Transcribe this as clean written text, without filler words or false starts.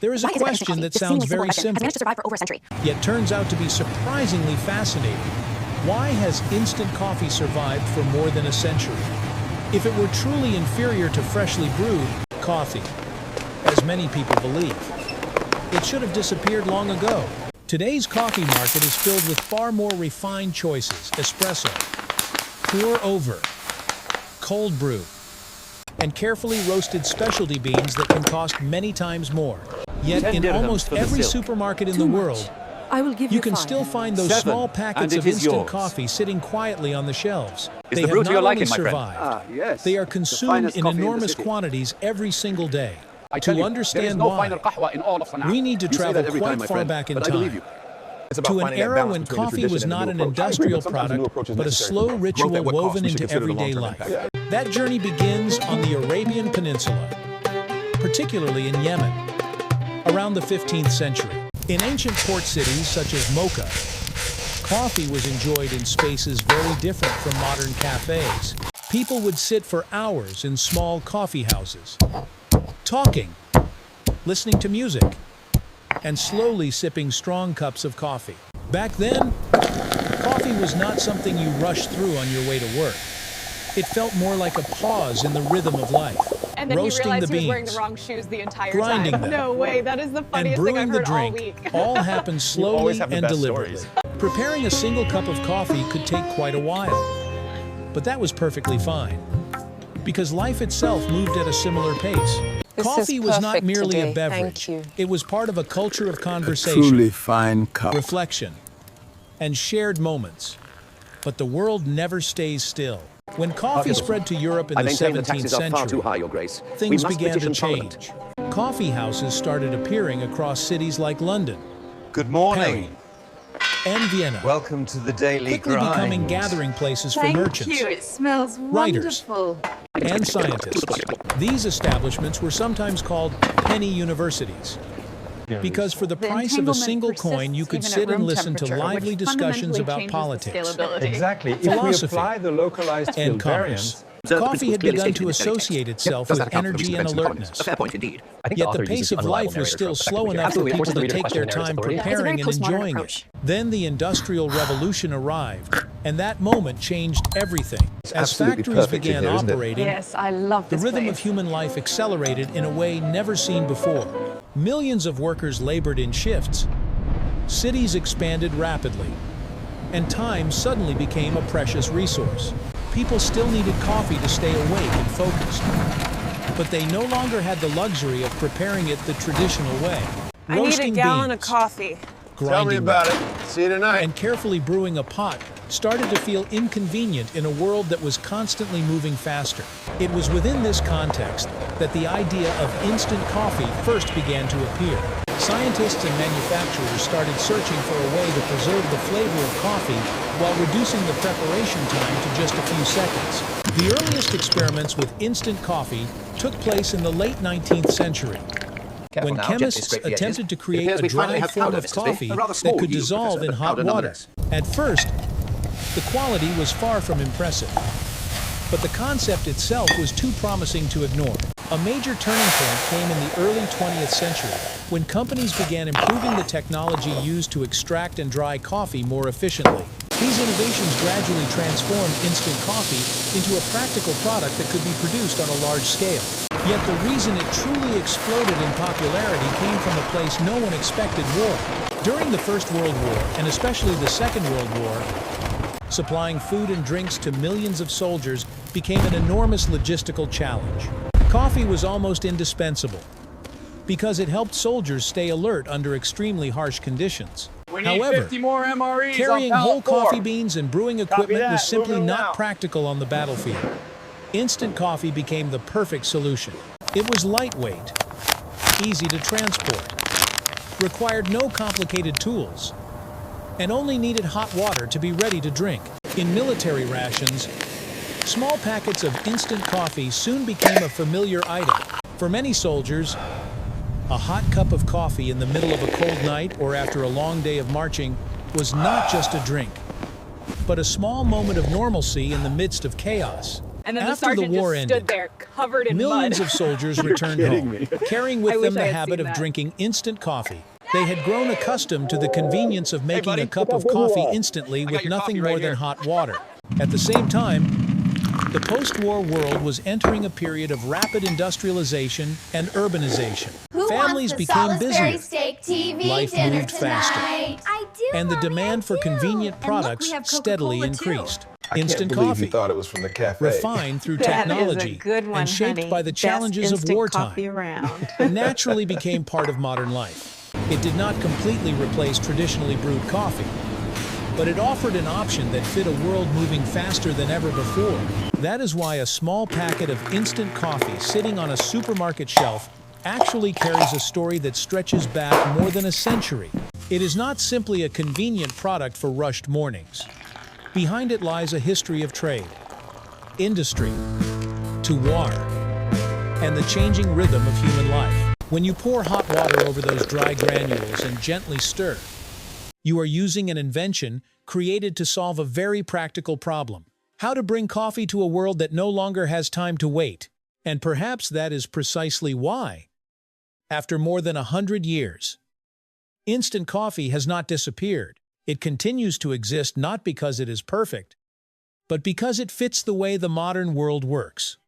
There is a question that sounds very simple, yet turns out to be surprisingly fascinating. Why has instant coffee survived for more than a century? If it were truly inferior to freshly brewed coffee, as many people believe, it should have disappeared long ago. Today's coffee market is filled with far more refined choices: espresso, pour over, cold brew, and carefully roasted specialty beans that can cost many times more. Yet in almost every supermarket in the world, you can still find those small packets of instant coffee sitting quietly on the shelves. They have not only survived, they are consumed in enormous quantities every single day. To understand why, we need to travel quite far back in time, to an era when coffee was not an industrial product, but a slow ritual woven into everyday life. That journey begins on the Arabian Peninsula, particularly in Yemen, around the 15th century. In ancient port cities such as Mocha, coffee was enjoyed in spaces very different from modern cafes. People would sit for hours in small coffee houses, talking, listening to music, and slowly sipping strong cups of coffee. Back then, coffee was not something you rushed through on your way to work. It felt more like a pause in the rhythm of life. And then roasting the beans, wearing the wrong shoes the entire grinding time. them, No way, that is the funniest and thing I've brewing the heard all drink week. all happened slowly and deliberately. Preparing a single cup of coffee could take quite a while, but that was perfectly fine, because life itself moved at a similar pace. Coffee was not merely a beverage. It was part of a culture of conversation, truly fine cup, reflection, and shared moments. But the world never stays still. When coffee spread to Europe in the 17th century, things began to change. Coffee houses started appearing across cities like London, Good morning. Paris, and Vienna, Welcome to the Daily quickly Grind. becoming gathering places for merchants, It smells writers, wonderful. and scientists. These establishments were sometimes called penny universities, because for the price of a single coin, you could sit and listen to lively discussions about politics, Exactly. If we philosophy, apply the localized and field commerce. variance, Coffee had begun to associate itself with energy and alertness. Yet the pace of life was still slow enough for people to take their time preparing and enjoying it. Then the Industrial Revolution arrived, and that moment changed everything. As factories began operating, Yes, I love the this rhythm of place. human life accelerated in a way never seen before. Millions of workers labored in shifts. Cities expanded rapidly, and time suddenly became a precious resource. People still needed coffee to stay awake and focused, but they no longer had the luxury of preparing it the traditional way. I need a Roasting gallon of beans, coffee. Tell me grinding about them, it. See you tonight. and carefully brewing a pot started to feel inconvenient in a world that was constantly moving faster. It was within this context that the idea of instant coffee first began to appear. Scientists and manufacturers started searching for a way to preserve the flavor of coffee while reducing the preparation time to just a few seconds. The earliest experiments with instant coffee took place in the late 19th century, when chemists attempted to create a dry form of coffee that could dissolve in hot water. At first, the quality was far from impressive, but the concept itself was too promising to ignore. A major turning point came in the early 20th century, when companies began improving the technology used to extract and dry coffee more efficiently. These innovations gradually transformed instant coffee into a practical product that could be produced on a large scale. Yet the reason it truly exploded in popularity came from a place no one expected: war. During the First World War, and especially the Second World War, supplying food and drinks to millions of soldiers became an enormous logistical challenge. Coffee was almost indispensable, because it helped soldiers stay alert under extremely harsh conditions. However, carrying whole coffee beans and brewing equipment was simply not practical on the battlefield. Instant coffee became the perfect solution. It was lightweight, easy to transport, required no complicated tools, and only needed hot water to be ready to drink. In military rations, small packets of instant coffee soon became a familiar item. For many soldiers, a hot cup of coffee in the middle of a cold night or after a long day of marching was not just a drink, but a small moment of normalcy in the midst of chaos. And then the After the sergeant war just ended, stood there covered in millions mud. of soldiers returned home, carrying I with wish them I the had habit seen of that. drinking instant coffee. They had grown accustomed to the convenience of making buddy. a cup of Look how good you coffee are. instantly with your nothing coffee right more than here. hot water. At the same time, the post-war world was entering a period of rapid industrialization and urbanization. Who Families wants the became Salisbury busier, steak TV life dinner moved faster, tonight? I do, and the Mommy, demand I for do. convenient And look, we products have steadily Coca-Cola, too. increased. I can't Instant believe coffee, you thought it was from the cafe. refined through That is a technology good one, and shaped honey. by the Best challenges of instant wartime, coffee around. naturally became part of modern life. It did not completely replace traditionally brewed coffee, but it offered an option that fit a world moving faster than ever before. That is why a small packet of instant coffee sitting on a supermarket shelf actually carries a story that stretches back more than a century. It is not simply a convenient product for rushed mornings. Behind it lies a history of trade, industry, terroir, and the changing rhythm of human life. When you pour hot water over those dry granules and gently stir, you are using an invention created to solve a very practical problem: how to bring coffee to a world that no longer has time to wait. And perhaps that is precisely why, after more than 100 years, instant coffee has not disappeared. It continues to exist not because it is perfect, but because it fits the way the modern world works.